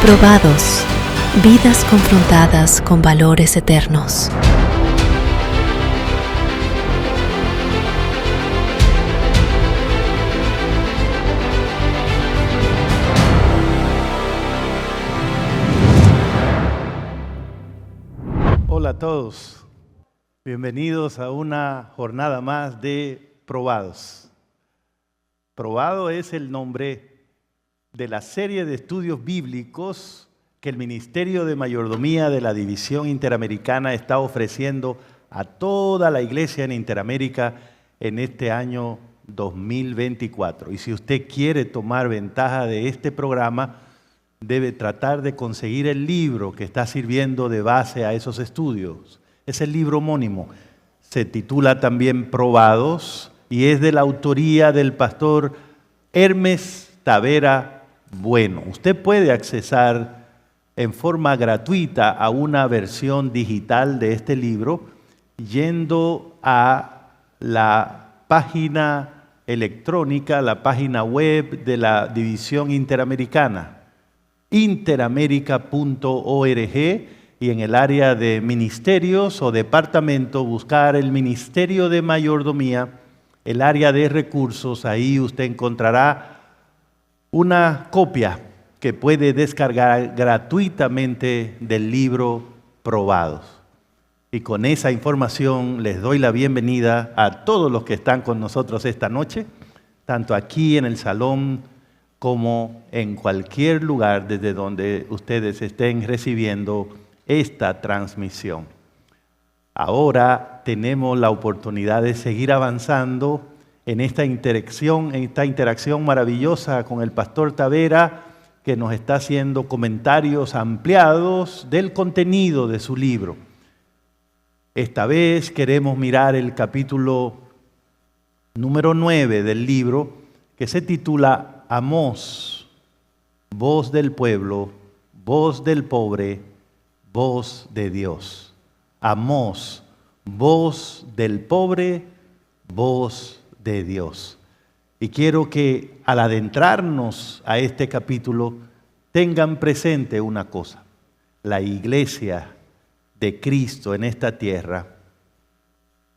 Probados, vidas confrontadas con valores eternos. Hola a todos, bienvenidos a una jornada más de Probados. Probado es el nombre de la serie de estudios bíblicos que el Ministerio de Mayordomía de la División Interamericana está ofreciendo a toda la iglesia en Interamérica en este año 2024. Y si usted quiere tomar ventaja de este programa, debe tratar de conseguir el libro que está sirviendo de base a esos estudios. Es el libro homónimo. Se titula también Probados y es de la autoría del pastor Hermes Tavera Bueno. Usted puede accesar en forma gratuita a una versión digital de este libro yendo a la página electrónica, la página web de la División Interamericana, interamerica.org, y en el área de ministerios o departamento buscar el Ministerio de Mayordomía, el área de recursos. Ahí usted encontrará una copia que puede descargar gratuitamente del libro Probados. Y con esa información les doy la bienvenida a todos los que están con nosotros esta noche, tanto aquí en el salón como en cualquier lugar desde donde ustedes estén recibiendo esta transmisión. Ahora tenemos la oportunidad de seguir avanzando en esta interacción maravillosa con el pastor Tavera, que nos está haciendo comentarios ampliados del contenido de su libro. Esta vez queremos mirar el capítulo número 9 del libro, que se titula Amós, voz del pueblo, voz del pobre, voz de Dios. Amós, voz del pobre, voz de Dios. Y quiero que al adentrarnos a este capítulo tengan presente una cosa: la iglesia de Cristo en esta tierra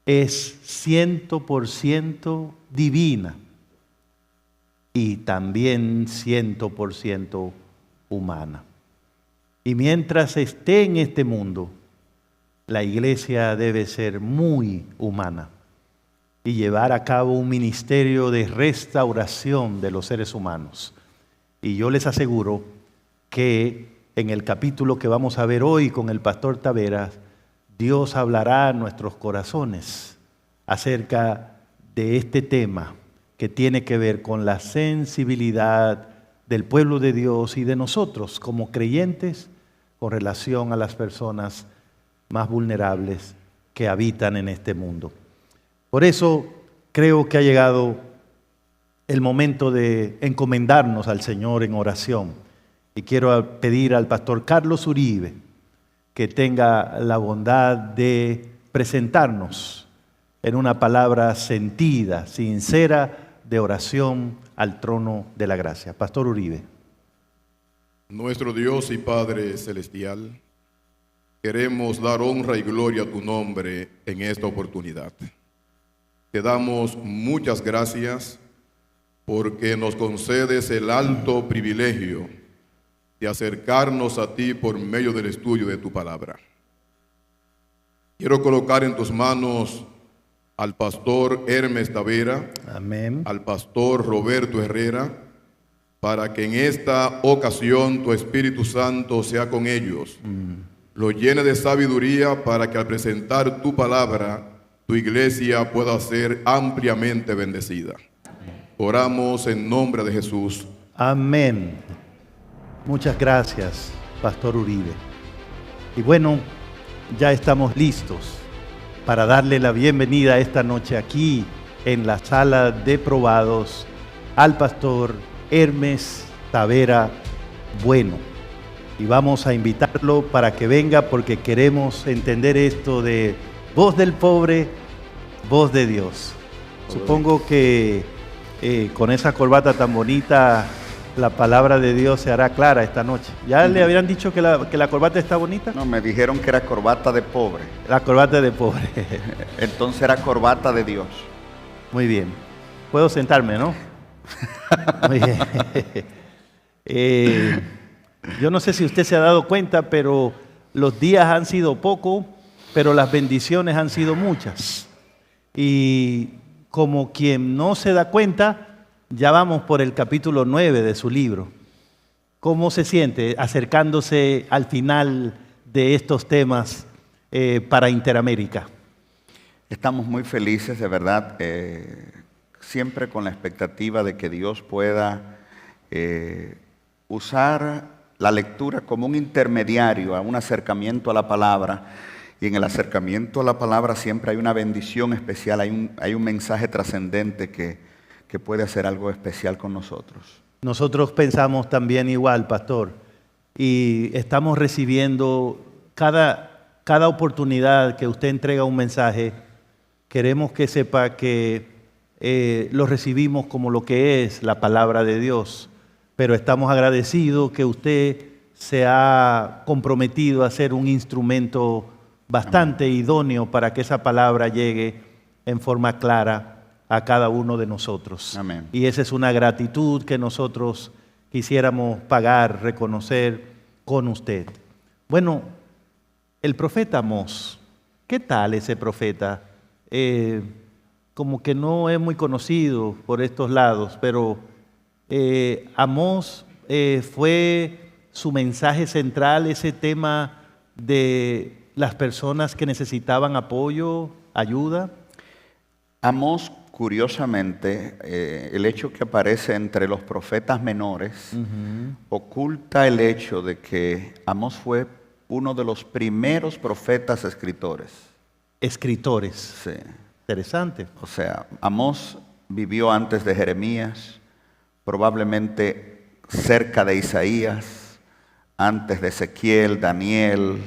es 100% divina y también 100% humana. Y mientras esté en este mundo, la iglesia debe ser muy humana y llevar a cabo un ministerio de restauración de los seres humanos. Y yo les aseguro que en el capítulo que vamos a ver hoy con el pastor Tavera, Dios hablará a nuestros corazones acerca de este tema que tiene que ver con la sensibilidad del pueblo de Dios y de nosotros como creyentes con relación a las personas más vulnerables que habitan en este mundo. Por eso creo que ha llegado el momento de encomendarnos al Señor en oración. Y quiero pedir al pastor Carlos Uribe que tenga la bondad de presentarnos en una palabra sentida, sincera, de oración al trono de la gracia. Pastor Uribe. Nuestro Dios y Padre Celestial, queremos dar honra y gloria a tu nombre en esta oportunidad. Te damos muchas gracias porque nos concedes el alto privilegio de acercarnos a ti por medio del estudio de tu palabra. Quiero colocar en tus manos al pastor Hermes Tavera, Amén, al pastor Roberto Herrera, para que en esta ocasión tu Espíritu Santo sea con ellos, lo llene de sabiduría para que al presentar tu palabra, tu iglesia pueda ser ampliamente bendecida. Oramos en nombre de Jesús. amén. Muchas gracias, pastor Uribe. Y bueno, ya estamos listos para darle la bienvenida esta noche aquí en la sala de Probados al pastor Hermes Tavera Bueno. Y vamos a invitarlo para que venga porque queremos entender esto de voz del pobre, voz de Dios. Supongo que con esa corbata tan bonita La palabra de Dios se hará clara esta noche. ¿Ya le habían dicho que la corbata está bonita? No, me dijeron que era corbata de pobre. La corbata de pobre. Entonces era corbata de Dios. Muy bien. Puedo sentarme, ¿no? Muy bien. Yo no sé si usted se ha dado cuenta, pero los días han sido pocos, pero las bendiciones han sido muchas. Y como quien no se da cuenta, ya vamos por el capítulo 9 de su libro. ¿Cómo se siente acercándose al final de estos temas para Interamérica? Estamos muy felices, de verdad, siempre con la expectativa de que Dios pueda usar la lectura como un intermediario a un acercamiento a la palabra. Y en el acercamiento a la palabra siempre hay una bendición especial, hay un mensaje trascendente que puede hacer algo especial con nosotros. Nosotros pensamos también igual, pastor, y estamos recibiendo cada oportunidad que usted entrega un mensaje. Queremos que sepa que lo recibimos como lo que es la palabra de Dios, pero estamos agradecidos que usted se ha comprometido a ser un instrumento bastante idóneo para que esa palabra llegue en forma clara a cada uno de nosotros. Amén. Y esa es una gratitud que nosotros quisiéramos pagar, reconocer con usted. Bueno, el profeta Amós, ¿qué tal ese profeta? Como que no es muy conocido por estos lados, pero Amós fue su mensaje central, ese tema de las personas que necesitaban apoyo, ayuda. Amós, curiosamente, el hecho que aparece entre los profetas menores oculta el hecho de que Amós fue uno de los primeros profetas escritores. Escritores. Sí. Interesante. O sea, Amós vivió antes de Jeremías, probablemente cerca de Isaías, antes de Ezequiel, Daniel.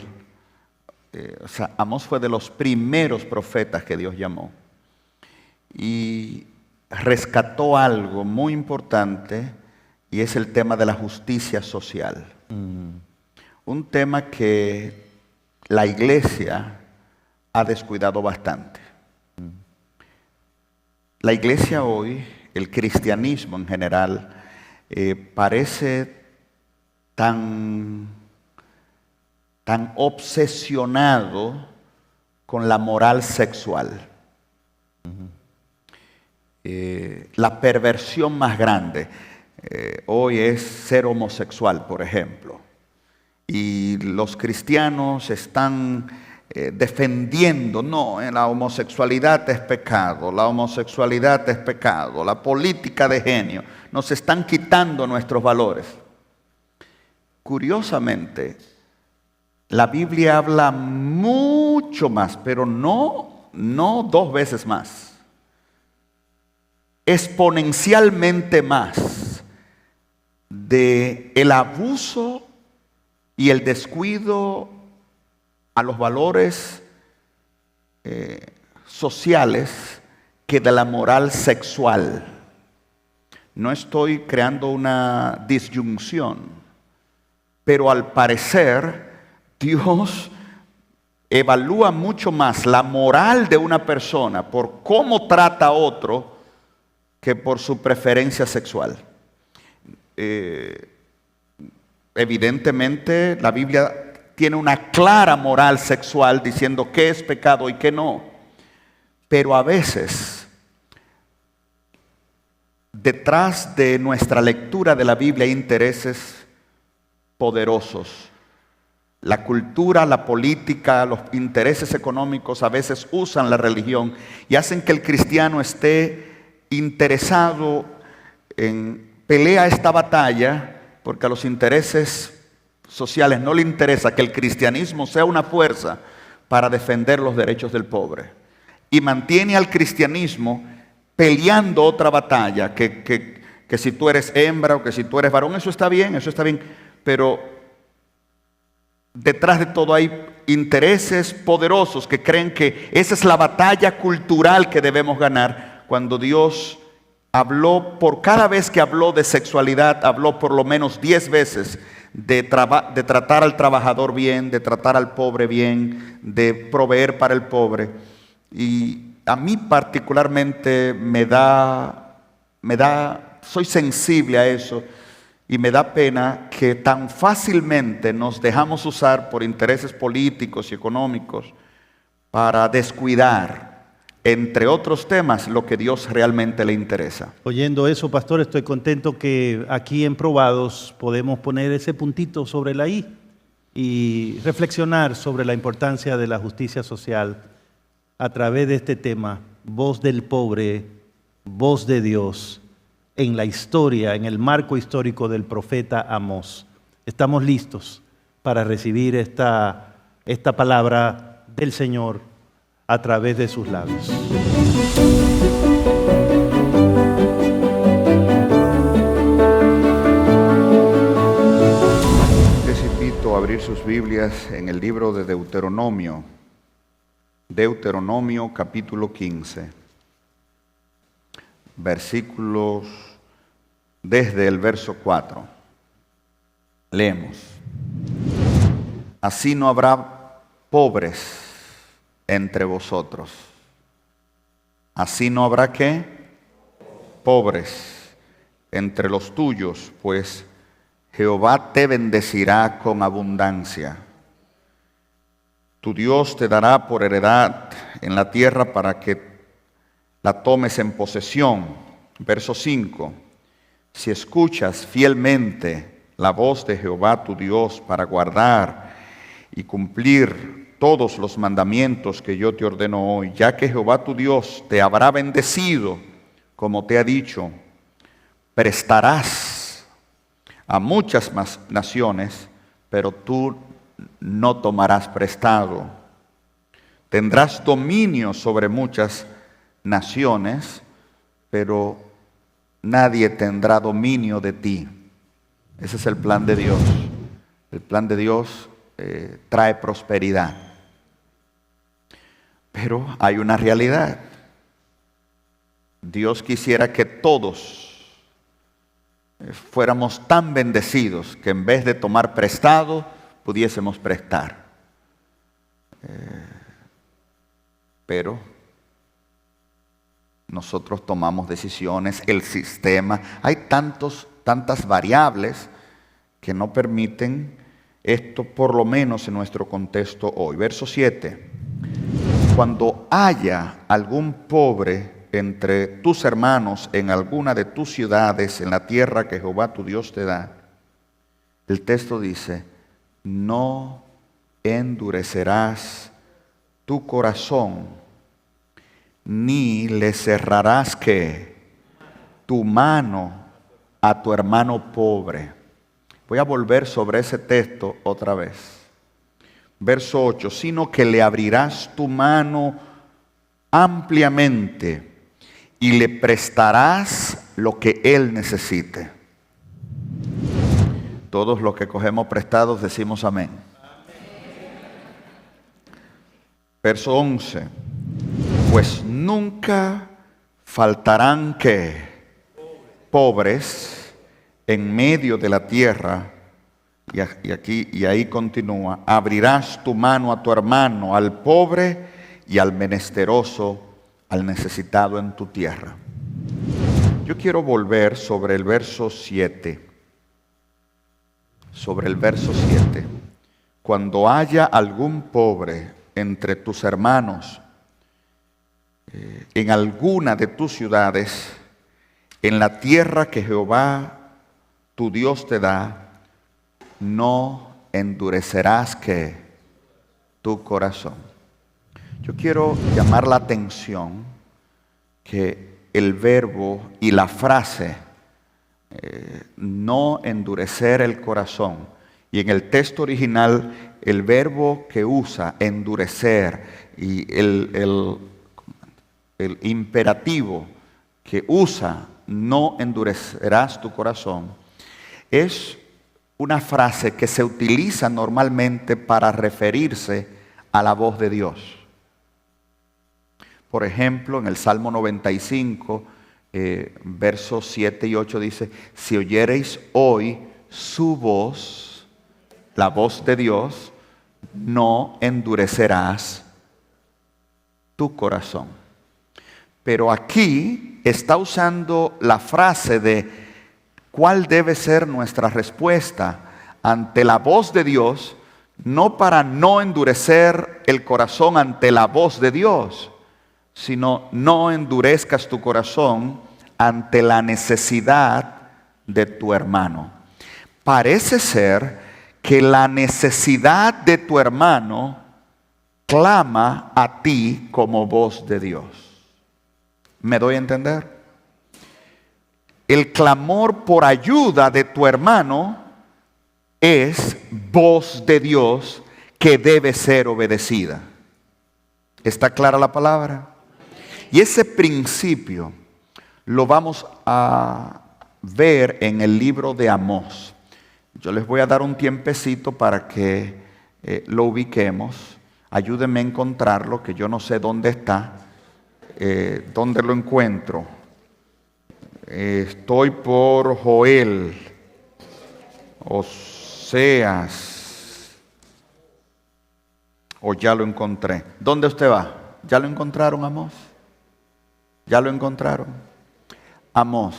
O sea, Amós fue de los primeros profetas que Dios llamó. Y rescató algo muy importante, y es el tema de la justicia social. Un tema que la iglesia ha descuidado bastante. La iglesia hoy, el cristianismo en general, parece tan obsesionado con la moral sexual. La perversión más grande hoy es ser homosexual, por ejemplo. Y los cristianos están defendiendo, no, la homosexualidad es pecado, la homosexualidad es pecado, la política de genio. Nos están quitando nuestros valores. Curiosamente, la Biblia habla mucho más, pero no 2 veces más. Exponencialmente más de el abuso y el descuido a los valores sociales que de la moral sexual. No estoy creando una disyunción, pero al parecer Dios evalúa mucho más la moral de una persona por cómo trata a otro que por su preferencia sexual. Evidentemente la Biblia tiene una clara moral sexual diciendo qué es pecado y qué no, pero a veces detrás de nuestra lectura de la Biblia hay intereses poderosos. La cultura, la política, los intereses económicos a veces usan la religión y hacen que el cristiano esté interesado en pelea esta batalla, porque a los intereses sociales no le interesa que el cristianismo sea una fuerza para defender los derechos del pobre, y mantiene al cristianismo peleando otra batalla, que si tú eres hembra o que si tú eres varón, eso está bien, pero detrás de todo hay intereses poderosos que creen que esa es la batalla cultural que debemos ganar, cuando Dios por cada vez que habló de sexualidad, habló por lo menos 10 veces de tratar al trabajador bien, de tratar al pobre bien, de proveer para el pobre. Y a mí particularmente soy sensible a eso y me da pena que tan fácilmente nos dejamos usar por intereses políticos y económicos para descuidar, entre otros temas, lo que Dios realmente le interesa. Oyendo eso, pastor, estoy contento que aquí en Probados podemos poner ese puntito sobre la I y reflexionar sobre la importancia de la justicia social a través de este tema, voz del pobre, voz de Dios, en la historia, en el marco histórico del profeta Amós. Estamos listos para recibir esta palabra del Señor a través de sus labios. Les invito a abrir sus Biblias en el libro de Deuteronomio. Deuteronomio capítulo 15. Versículos desde el verso 4. Leemos. Así no habrá pobres entre vosotros. Así no habrá ¿qué? Pobres entre los tuyos, pues Jehová te bendecirá con abundancia. Tu Dios te dará por heredad en la tierra para que la tomes en posesión. Verso 5. Si escuchas fielmente la voz de Jehová tu Dios para guardar y cumplir todos los mandamientos que yo te ordeno hoy, ya que Jehová tu Dios te habrá bendecido, como te ha dicho, prestarás a muchas más naciones, pero tú no tomarás prestado. Tendrás dominio sobre muchas naciones, pero nadie tendrá dominio de ti. Ese es el plan de Dios. El plan de Dios trae prosperidad. Pero hay una realidad. Dios quisiera que todos fuéramos tan bendecidos que en vez de tomar prestado, pudiésemos prestar. Pero nosotros tomamos decisiones, el sistema, hay tantas variables que no permiten esto, por lo menos en nuestro contexto hoy. Verso 7. Cuando haya algún pobre entre tus hermanos en alguna de tus ciudades, en la tierra que Jehová tu Dios te da, el texto dice, no endurecerás tu corazón, ni le cerrarás ¿qué? Tu mano a tu hermano pobre. Voy a volver sobre ese texto otra vez. Verso 8, sino que le abrirás tu mano ampliamente y le prestarás lo que él necesite. Todos los que cogemos prestados decimos amén. Verso 11, pues nunca faltarán ¿qué? Pobres en medio de la tierra. Y ahí continúa, abrirás tu mano a tu hermano, al pobre y al menesteroso, al necesitado en tu tierra. Yo quiero volver sobre el verso 7. Sobre el verso 7. Cuando haya algún pobre entre tus hermanos, en alguna de tus ciudades, en la tierra que Jehová tu Dios te da, no endurecerás ¿qué? Tu corazón. Yo quiero llamar la atención que el verbo y la frase no endurecer el corazón, y en el texto original el verbo que usa endurecer y el imperativo que usa no endurecerás tu corazón es una frase que se utiliza normalmente para referirse a la voz de Dios. Por ejemplo, en el Salmo 95, versos 7 y 8 dice, si oyereis hoy su voz, la voz de Dios, no endurecerás tu corazón. Pero aquí está usando la frase de cuál debe ser nuestra respuesta ante la voz de Dios, no para no endurecer el corazón ante la voz de Dios, sino no endurezcas tu corazón ante la necesidad de tu hermano. Parece ser que la necesidad de tu hermano clama a ti como voz de Dios. ¿Me doy a entender? El clamor por ayuda de tu hermano es voz de Dios que debe ser obedecida. ¿Está clara la palabra? Y ese principio lo vamos a ver en el libro de Amós. Yo les voy a dar un tiempecito para que lo ubiquemos. Ayúdenme a encontrarlo, que yo no sé dónde está, dónde lo encuentro. Estoy por Joel, Oseas, o ya lo encontré. ¿Dónde usted va? ¿Ya lo encontraron, Amós? ¿Ya lo encontraron? Amós.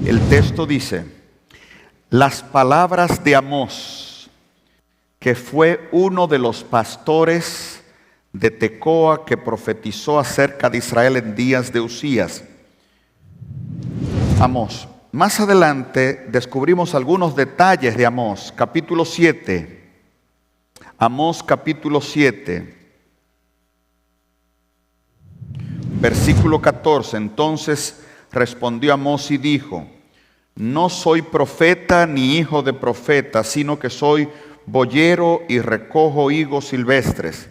El texto dice, las palabras de Amós, que fue uno de los pastores de Tecoa que profetizó acerca de Israel en días de Usías. Amós. Más adelante descubrimos algunos detalles de Amós, capítulo 7. Amós capítulo 7, versículo 14. Entonces respondió Amós y dijo, no soy profeta ni hijo de profeta, sino que soy boyero y recojo higos silvestres.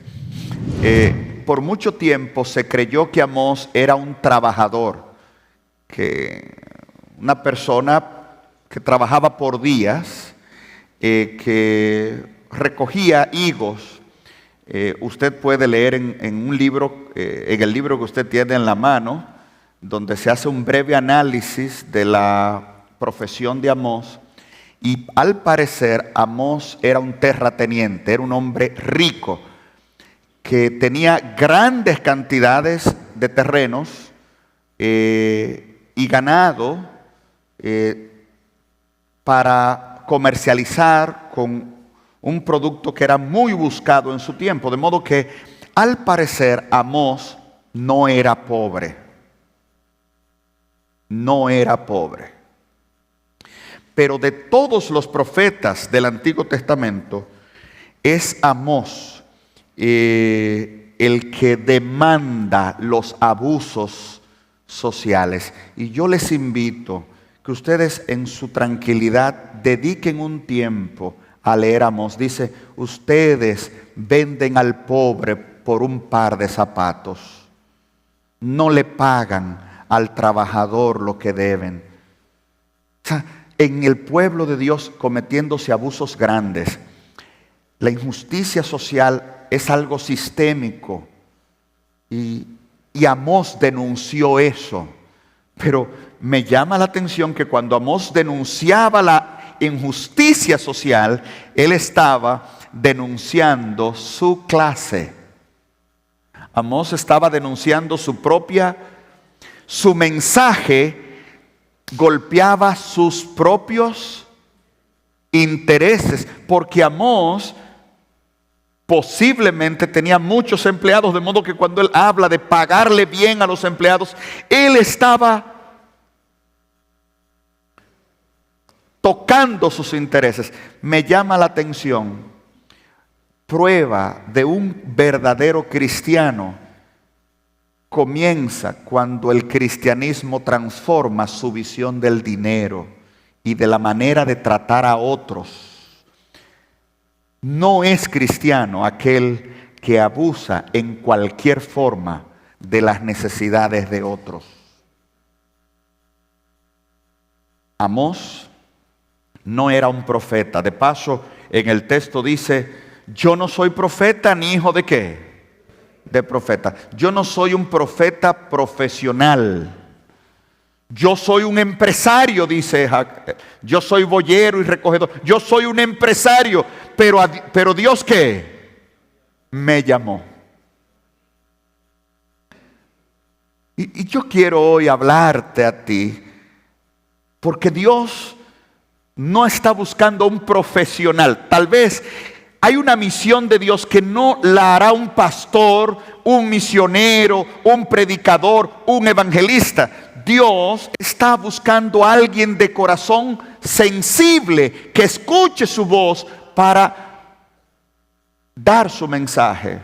Por mucho tiempo se creyó que Amós era un trabajador, que una persona que trabajaba por días, que recogía higos. Usted puede leer en un libro, en el libro que usted tiene en la mano, donde se hace un breve análisis de la profesión de Amós. Y al parecer Amós era un terrateniente, era un hombre rico, que tenía grandes cantidades de terrenos y ganado para comercializar con un producto que era muy buscado en su tiempo. De modo que al parecer Amós no era pobre. No era pobre. Pero de todos los profetas del Antiguo Testamento, es Amós el que demanda los abusos sociales. Y yo les invito que ustedes en su tranquilidad dediquen un tiempo a leer Amós. Dice, ustedes venden al pobre por un par de zapatos. No le pagan al trabajador lo que deben. O sea, en el pueblo de Dios cometiéndose abusos grandes. La injusticia social es algo sistémico. Y Amós denunció eso. Pero me llama la atención que cuando Amós denunciaba la injusticia social, él estaba denunciando su clase. Amós estaba denunciando su mensaje golpeaba sus propios intereses, porque Amós posiblemente tenía muchos empleados, de modo que cuando él habla de pagarle bien a los empleados, él estaba tocando sus intereses. Me llama la atención, prueba de un verdadero cristiano comienza cuando el cristianismo transforma su visión del dinero y de la manera de tratar a otros. No es cristiano aquel que abusa en cualquier forma de las necesidades de otros. Amós no era un profeta. De paso, en el texto dice, yo no soy profeta ni hijo de ¿qué? De profeta. Yo no soy un profeta profesional. Yo soy un empresario, dice Jacob. Yo soy boyero y recogedor. Yo soy un empresario. Pero Dios, ¿qué? Me llamó. Y yo quiero hoy hablarte a ti, porque Dios no está buscando un profesional. Tal vez hay una misión de Dios que no la hará un pastor, un misionero, un predicador, un evangelista. Dios está buscando a alguien de corazón sensible que escuche su voz para dar su mensaje.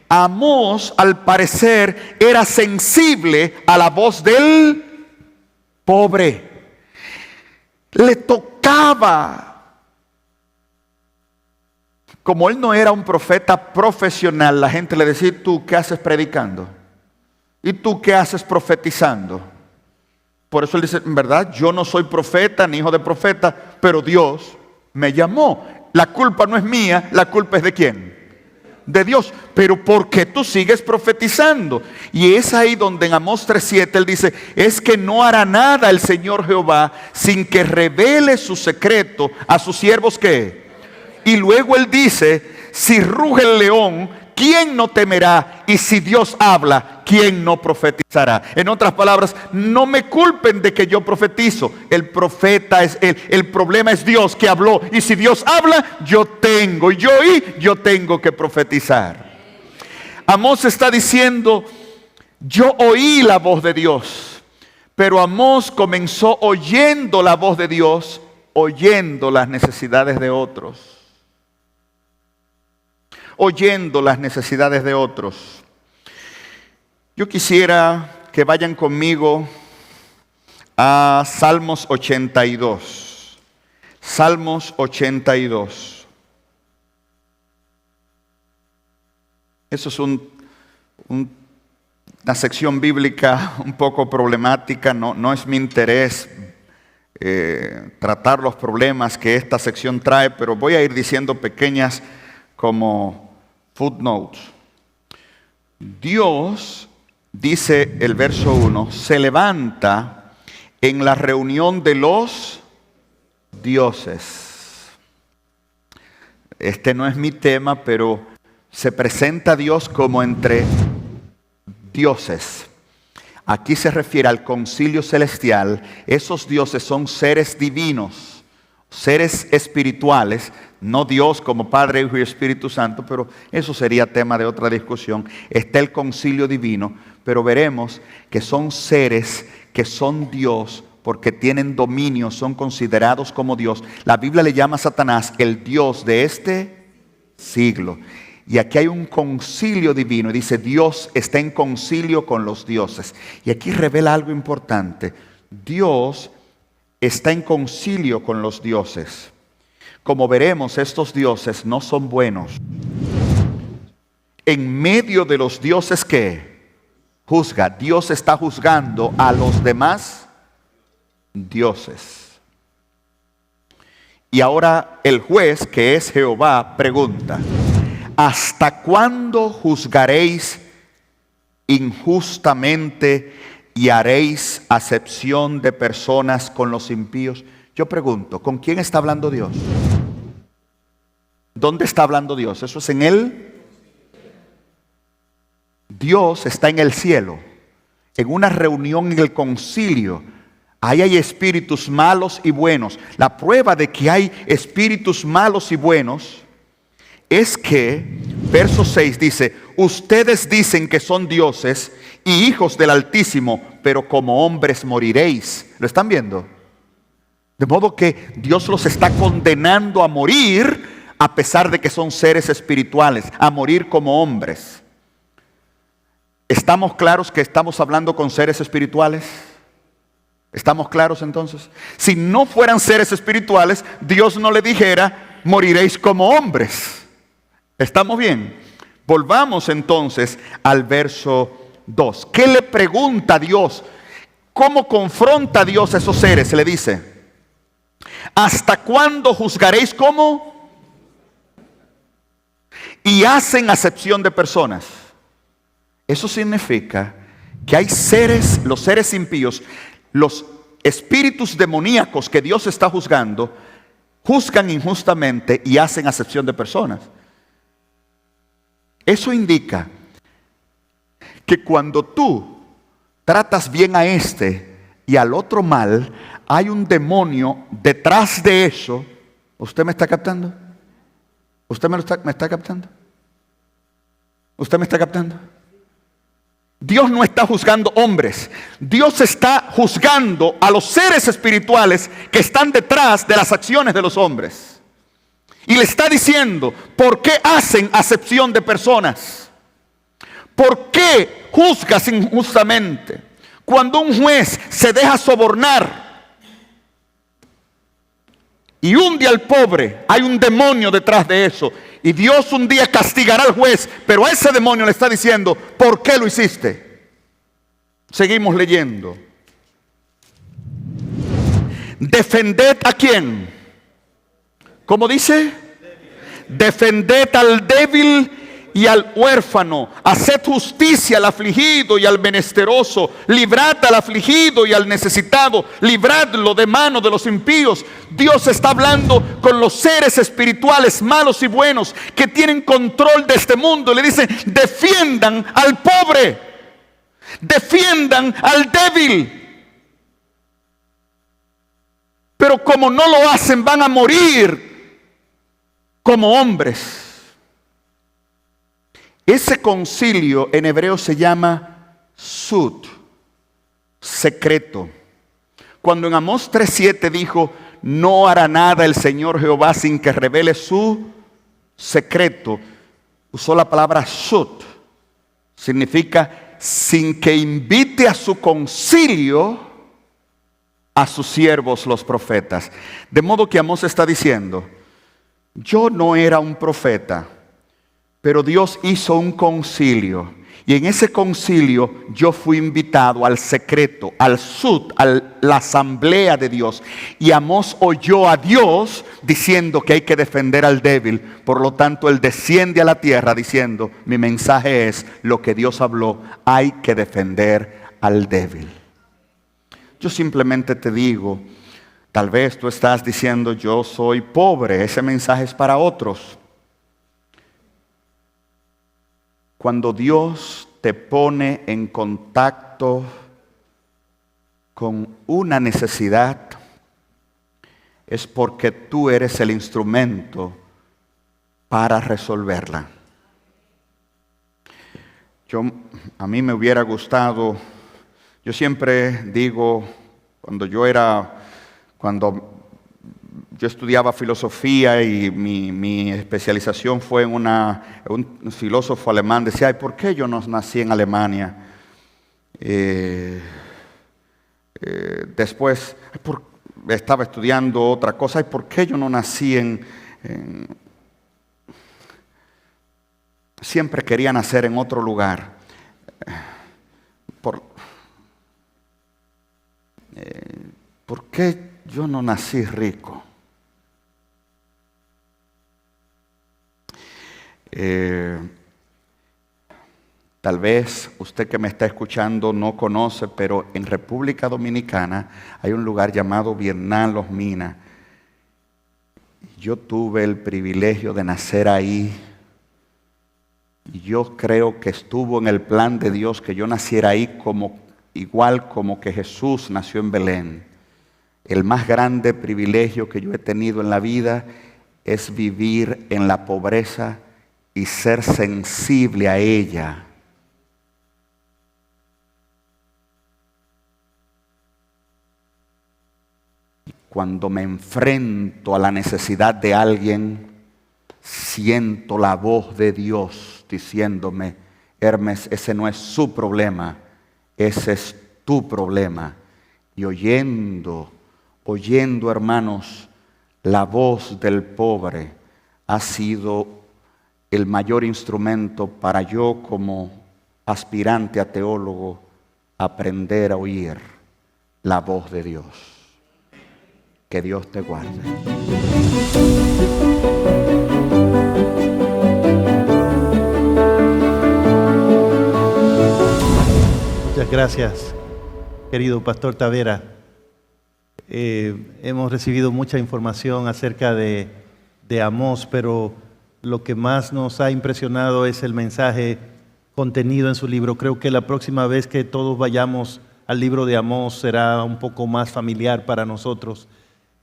Amós, al parecer, era sensible a la voz del pobre. Le tocaba. Como él no era un profeta profesional, la gente le decía: ¿tú qué haces predicando? ¿Y tú qué haces profetizando? Por eso él dice: en verdad, yo no soy profeta ni hijo de profeta, pero Dios me llamó. La culpa no es mía, la culpa es ¿de quién? De Dios. Pero ¿por qué tú sigues profetizando? Y es ahí donde en Amós 3:7 él dice: es que no hará nada el Señor Jehová sin que revele su secreto a sus siervos. ¿Qué? Y luego él dice: si ruge el león, ¿quién no temerá? Y si Dios habla, ¿quién no profetizará? En otras palabras, no me culpen de que yo profetizo. El profeta es el problema es Dios que habló. Y si Dios habla, yo tengo que profetizar. Amós está diciendo: yo oí la voz de Dios. Pero Amós comenzó oyendo la voz de Dios, oyendo las necesidades de otros. Oyendo las necesidades de otros. Yo quisiera que vayan conmigo a Salmos 82. Salmos 82. Eso es una sección bíblica un poco problemática. No es mi interés tratar los problemas que esta sección trae, pero voy a ir diciendo pequeñas como footnotes. Dios, dice el verso 1, se levanta en la reunión de los dioses. Este no es mi tema, pero se presenta Dios como entre dioses. Aquí se refiere al concilio celestial. Esos dioses son seres divinos, seres espirituales. No Dios como Padre, Hijo y Espíritu Santo, pero eso sería tema de otra discusión. Está el concilio divino, pero veremos que son seres que son Dios porque tienen dominio, son considerados como Dios. La Biblia le llama a Satanás el Dios de este siglo. Y aquí hay un concilio divino. Y dice: Dios está en concilio con los dioses. Y aquí revela algo importante. Dios está en concilio con los dioses. Como veremos, estos dioses no son buenos. En medio de los dioses que juzga, Dios está juzgando a los demás dioses. Y ahora el juez, que es Jehová, pregunta: ¿hasta cuándo juzgaréis injustamente y haréis acepción de personas con los impíos? Yo pregunto, ¿con quién está hablando Dios? ¿Dónde está hablando Dios? ¿Eso es en él? Dios está en el cielo, en una reunión en el concilio. Ahí hay espíritus malos y buenos. La prueba de que hay espíritus malos y buenos es que, verso 6 dice: ustedes dicen que son dioses y hijos del Altísimo, pero como hombres moriréis. ¿Lo están viendo? De modo que Dios los está condenando a morir, a pesar de que son seres espirituales, a morir como hombres. ¿Estamos claros que estamos hablando con seres espirituales? ¿Estamos claros entonces? Si no fueran seres espirituales, Dios no le dijera: moriréis como hombres. ¿Estamos bien? Volvamos entonces al verso 2. ¿Qué le pregunta a Dios? ¿Cómo confronta a Dios a esos seres? Se le dice: ¿hasta cuándo juzgaréis cómo? Y hacen acepción de personas. Eso significa que hay seres, los seres impíos, los espíritus demoníacos que Dios está juzgando, juzgan injustamente y hacen acepción de personas. Eso indica que cuando tú tratas bien a este y al otro mal, hay un demonio detrás de eso. ¿Usted me está captando? ¿Usted me está captando? ¿Usted me está captando? Dios no está juzgando hombres. Dios está juzgando a los seres espirituales que están detrás de las acciones de los hombres. Y le está diciendo, ¿por qué hacen acepción de personas? ¿Por qué juzgas injustamente? Cuando un juez se deja sobornar y hunde al pobre, hay un demonio detrás de eso. Y Dios un día castigará al juez, pero a ese demonio le está diciendo, ¿por qué lo hiciste? Seguimos leyendo. ¿Defended a quién? ¿Cómo dice? Defended al débil y al huérfano, haced justicia al afligido y al menesteroso, librad al afligido y al necesitado, libradlo de mano de los impíos. Dios está hablando con los seres espirituales malos y buenos que tienen control de este mundo. Le dice, defiendan al pobre, defiendan al débil. Pero como no lo hacen, van a morir como hombres. Ese concilio en hebreo se llama sud, secreto. Cuando en Amós 3:7 dijo, no hará nada el Señor Jehová sin que revele su secreto, usó la palabra sud. Significa sin que invite a su concilio a sus siervos los profetas. De modo que Amós está diciendo, yo no era un profeta, pero Dios hizo un concilio. Y en ese concilio yo fui invitado al secreto, al sud, a la asamblea de Dios. Y Amós oyó a Dios diciendo que hay que defender al débil. Por lo tanto, él desciende a la tierra diciendo, mi mensaje es lo que Dios habló, hay que defender al débil. Yo simplemente te digo, tal vez tú estás diciendo, yo soy pobre, ese mensaje es para otros. Cuando Dios te pone en contacto con una necesidad, es porque tú eres el instrumento para resolverla. A mí me hubiera gustado, yo siempre digo, cuando yo estudiaba filosofía y mi especialización fue en un filósofo alemán, decía, ay, ¿por qué yo no nací en Alemania? Después estaba estudiando otra cosa, ay, ¿por qué yo no nací siempre quería nacer en otro lugar? ¿Por qué yo no nací rico? Tal vez usted que me está escuchando no conoce, pero en República Dominicana hay un lugar llamado Vietnam Los Minas. Yo tuve el privilegio de nacer ahí y yo creo que estuvo en el plan de Dios que yo naciera ahí igual como que Jesús nació en Belén. El más grande privilegio que yo he tenido en la vida es vivir en la pobreza y ser sensible a ella. Cuando me enfrento a la necesidad de alguien, siento la voz de Dios diciéndome, Hermes, ese no es su problema, ese es tu problema. Y oyendo, hermanos, la voz del pobre ha sido el mayor instrumento para yo como aspirante a teólogo aprender a oír la voz de Dios. Que Dios te guarde. Muchas gracias. querido Pastor Tavera. Hemos recibido mucha información acerca de Amós, pero lo que más nos ha impresionado es el mensaje contenido en su libro. Creo que la próxima vez que todos vayamos al libro de Amós será un poco más familiar para nosotros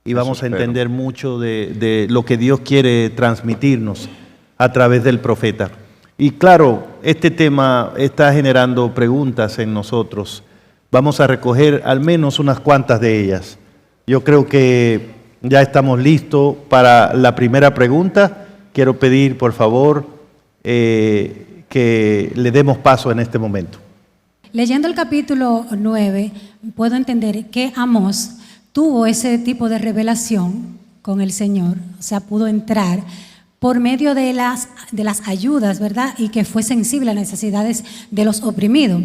y vamos a entender mucho de lo que Dios quiere transmitirnos a través del profeta. Y claro, este tema está generando preguntas en nosotros. Vamos a recoger al menos unas cuantas de ellas. Yo creo que ya estamos listos para la primera pregunta. Quiero pedir, por favor, que le demos paso en este momento. Leyendo el capítulo 9, puedo entender que Amós tuvo ese tipo de revelación con el Señor, o sea, pudo entrar por medio de las ayudas, ¿verdad? Y que fue sensible a las necesidades de los oprimidos.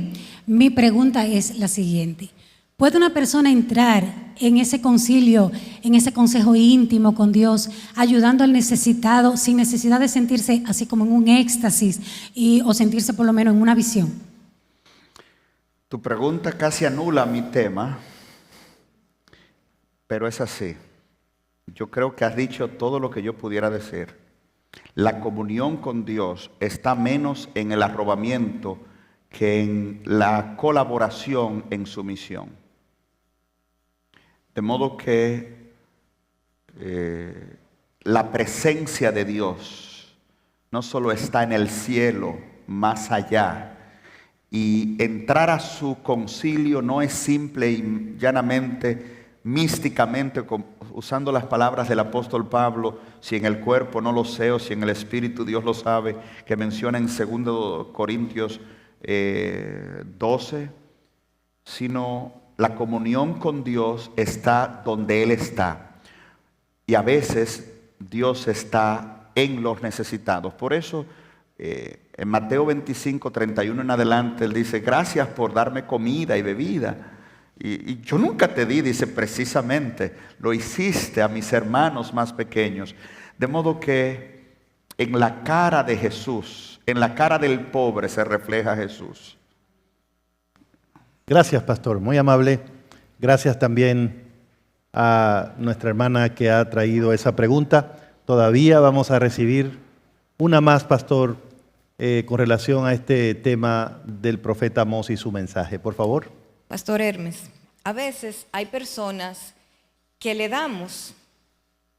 Mi pregunta es la siguiente: ¿puede una persona entrar en ese concilio, en ese consejo íntimo con Dios, ayudando al necesitado sin necesidad de sentirse así como en un éxtasis o sentirse por lo menos en una visión? Tu pregunta casi anula mi tema, pero es así. Yo creo que has dicho todo lo que yo pudiera decir. La comunión con Dios está menos en el arrobamiento que en la colaboración en su misión. De modo que la presencia de Dios no solo está en el cielo, más allá, y entrar a su concilio no es simple y llanamente, místicamente, usando las palabras del apóstol Pablo, si en el cuerpo no lo sé o si en el espíritu Dios lo sabe, que menciona en 2 Corintios 12, sino la comunión con Dios está donde Él está. Y a veces Dios está en los necesitados. Por eso, en Mateo 25, 31 en adelante, Él dice: gracias por darme comida y bebida. Y yo nunca te di, dice, precisamente, lo hiciste a mis hermanos más pequeños. De modo que en la cara de Jesús, en la cara del pobre se refleja Jesús. Gracias, pastor, muy amable. Gracias también a nuestra hermana que ha traído esa pregunta. Todavía vamos a recibir una más, pastor, con relación a este tema del profeta Amós y su mensaje. Por favor. Pastor Hermes, a veces hay personas que le damos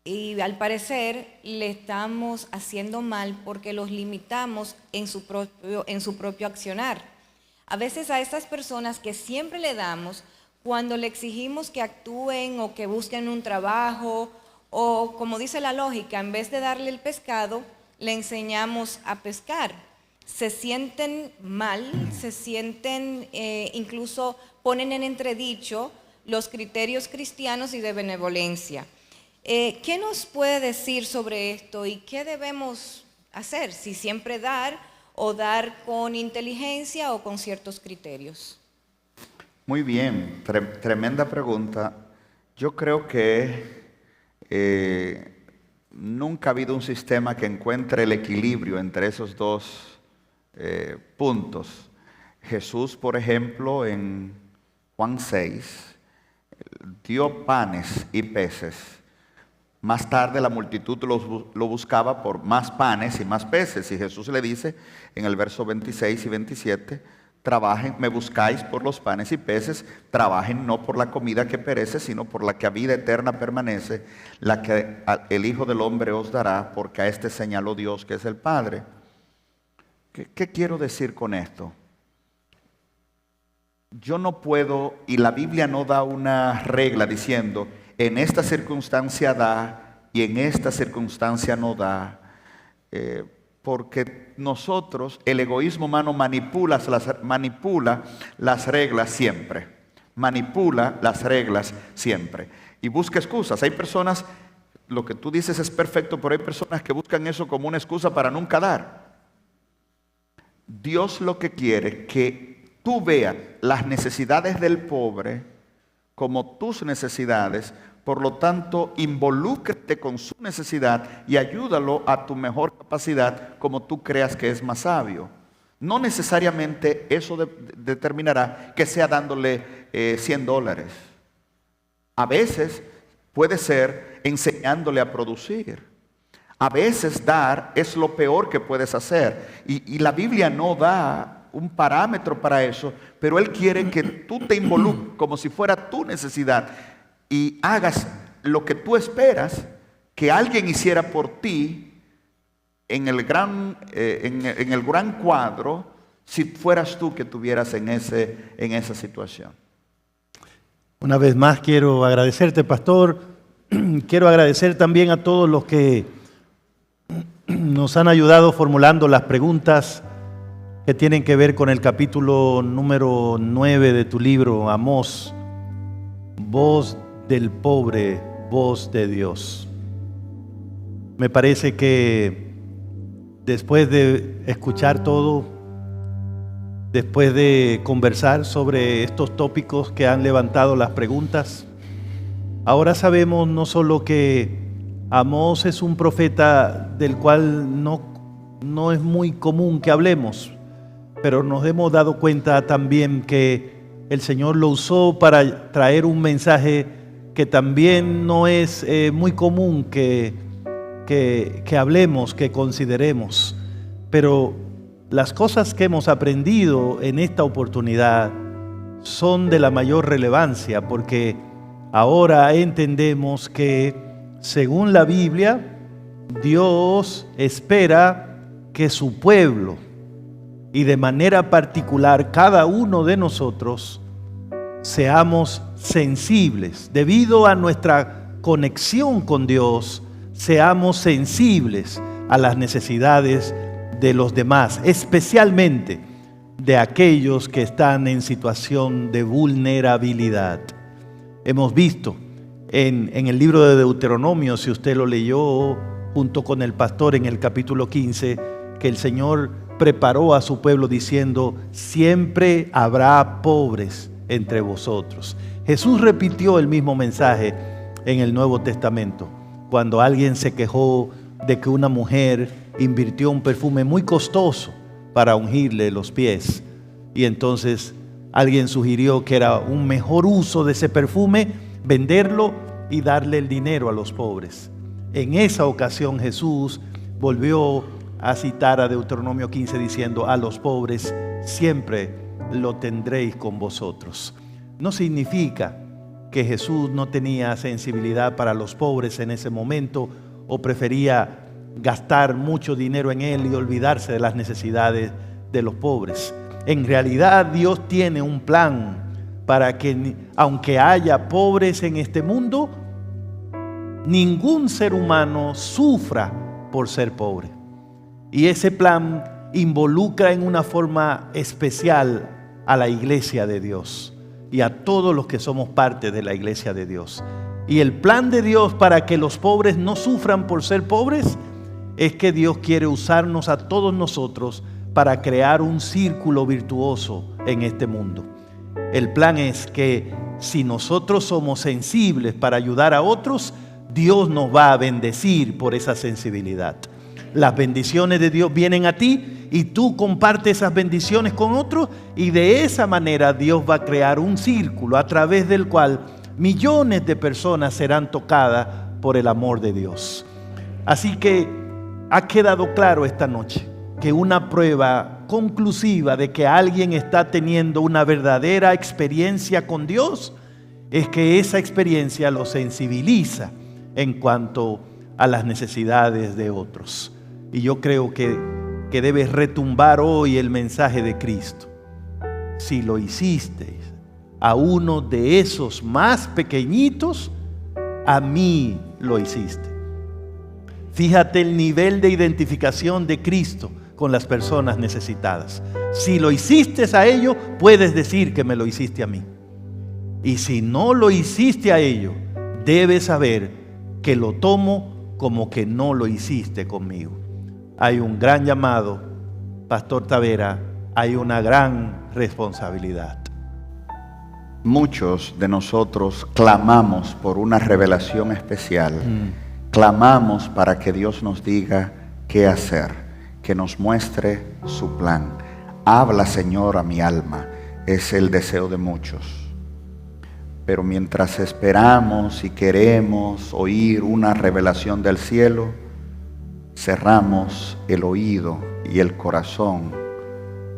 y al parecer le estamos haciendo mal porque los limitamos en su propio accionar. A veces a estas personas que siempre le damos, cuando le exigimos que actúen o que busquen un trabajo, o como dice la lógica, en vez de darle el pescado, le enseñamos a pescar. Se sienten mal, se sienten, incluso ponen en entredicho los criterios cristianos y de benevolencia. ¿Qué nos puede decir sobre esto y qué debemos hacer? Si siempre dar o dar con inteligencia o con ciertos criterios. Muy bien, tremenda pregunta. Yo creo que nunca ha habido un sistema que encuentre el equilibrio entre esos dos puntos. Jesús, por ejemplo, en Juan 6, dio panes y peces. Más tarde la multitud lo buscaba por más panes y más peces. Y Jesús le dice en el verso 26 y 27, trabajen, me buscáis por los panes y peces, trabajen no por la comida que perece, sino por la que a vida eterna permanece, la que el Hijo del Hombre os dará, porque a este señaló Dios, que es el Padre. ¿Qué quiero decir con esto? Yo no puedo, y la Biblia no da una regla diciendo, en esta circunstancia da y en esta circunstancia no da, porque nosotros, el egoísmo humano manipula las reglas siempre, manipula las reglas siempre y busca excusas. Hay personas, lo que tú dices es perfecto, pero hay personas que buscan eso como una excusa para nunca dar. Dios lo que quiere que tú veas las necesidades del pobre como tus necesidades, por lo tanto, involúcrate con su necesidad y ayúdalo a tu mejor capacidad como tú creas que es más sabio. no necesariamente eso determinará que sea dándole $100. A veces puede ser enseñándole a producir. A veces dar es lo peor que puedes hacer. Y la Biblia no da un parámetro para eso, pero Él quiere que tú te involucres como si fuera tu necesidad y hagas lo que tú esperas que alguien hiciera por ti en el gran cuadro, si fueras tú que estuvieras en esa situación. Una vez más quiero agradecerte, pastor. Quiero agradecer también a todos los que nos han ayudado formulando las preguntas que tienen que ver con el capítulo número 9 de tu libro, Amós, voz del pobre, voz de Dios. Me parece que después de escuchar todo, después de conversar sobre estos tópicos que han levantado las preguntas, ahora sabemos no solo que Amós es un profeta del cual no es muy común que hablemos, pero nos hemos dado cuenta también que el Señor lo usó para traer un mensaje que también no es muy común que hablemos, que consideremos. Pero las cosas que hemos aprendido en esta oportunidad son de la mayor relevancia, porque ahora entendemos que, según la Biblia, Dios espera que su pueblo, y de manera particular cada uno de nosotros, seamos sensibles. Debido a nuestra conexión con Dios, seamos sensibles a las necesidades de los demás, especialmente de aquellos que están en situación de vulnerabilidad. Hemos visto en el libro de Deuteronomio, si usted lo leyó junto con el pastor en el capítulo 15, que el Señor preparó a su pueblo diciendo: siempre habrá pobres entre vosotros. Jesús repitió el mismo mensaje en el Nuevo Testamento, cuando alguien se quejó de que una mujer invirtió un perfume muy costoso para ungirle los pies, y entonces alguien sugirió que era un mejor uso de ese perfume venderlo y darle el dinero a los pobres. En esa ocasión Jesús volvió a citar a Deuteronomio 15 diciendo: a los pobres siempre lo tendréis con vosotros. No significa que Jesús no tenía sensibilidad para los pobres en ese momento, o prefería gastar mucho dinero en él y olvidarse de las necesidades de los pobres. En realidad Dios tiene un plan para que, aunque haya pobres en este mundo, ningún ser humano sufra por ser pobre. Y ese plan involucra en una forma especial a la iglesia de Dios y a todos los que somos parte de la iglesia de Dios. Y el plan de Dios para que los pobres no sufran por ser pobres es que Dios quiere usarnos a todos nosotros para crear un círculo virtuoso en este mundo. El plan es que si nosotros somos sensibles para ayudar a otros, Dios nos va a bendecir por esa sensibilidad. Las bendiciones de Dios vienen a ti y tú compartes esas bendiciones con otros, y de esa manera Dios va a crear un círculo a través del cual millones de personas serán tocadas por el amor de Dios. Así que ha quedado claro esta noche que una prueba conclusiva de que alguien está teniendo una verdadera experiencia con Dios es que esa experiencia lo sensibiliza en cuanto a las necesidades de otros. Y yo creo que debe retumbar hoy el mensaje de Cristo. Si lo hicisteis a uno de esos más pequeñitos, a mí lo hiciste. Fíjate el nivel de identificación de Cristo con las personas necesitadas. Si lo hiciste a ellos, puedes decir que me lo hiciste a mí. Y si no lo hiciste a ellos, debes saber que lo tomo como que no lo hiciste conmigo. Hay un gran llamado, Pastor Tavera, hay una gran responsabilidad. Muchos de nosotros clamamos por una revelación especial. Clamamos para que Dios nos diga qué hacer, que nos muestre su plan. habla, Señor, a mi alma. Es el deseo de muchos. Pero mientras esperamos y queremos oír una revelación del cielo, cerramos el oído y el corazón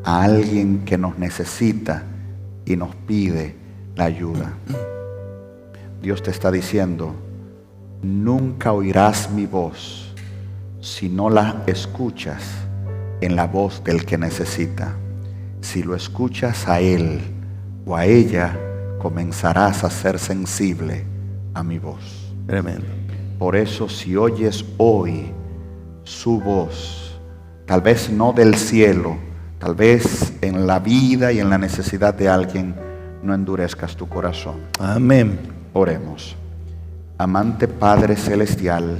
a alguien que nos necesita y nos pide la ayuda. Dios te está diciendo: nunca oirás mi voz si no la escuchas en la voz del que necesita. Si lo escuchas a él o a ella, comenzarás a ser sensible a mi voz. Tremendo. Por eso, si oyes hoy su voz, tal vez no del cielo, tal vez en la vida y en la necesidad de alguien, no endurezcas tu corazón. Amén. Oremos. Amante Padre Celestial,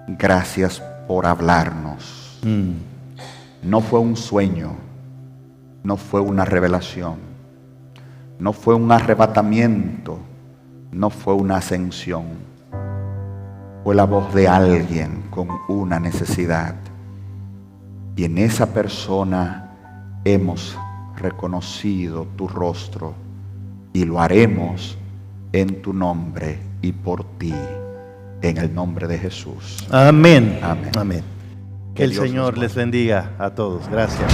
gracias por hablarnos. No fue un sueño, no fue una revelación, no fue un arrebatamiento, no fue una ascensión. Fue la voz de alguien con una necesidad. Y en esa persona hemos reconocido tu rostro y lo haremos en tu nombre y por ti, en el nombre de Jesús. Amén. Amén. Amén. Que Que el Dios Señor nos les bendiga a todos. Gracias.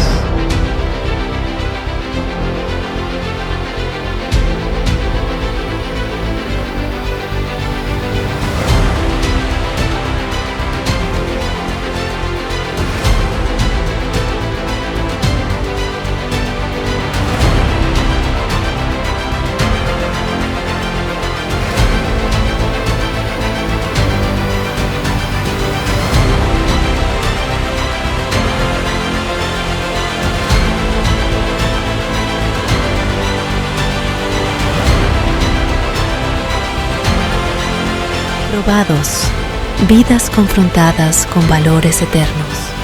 Probados, vidas confrontadas con valores eternos.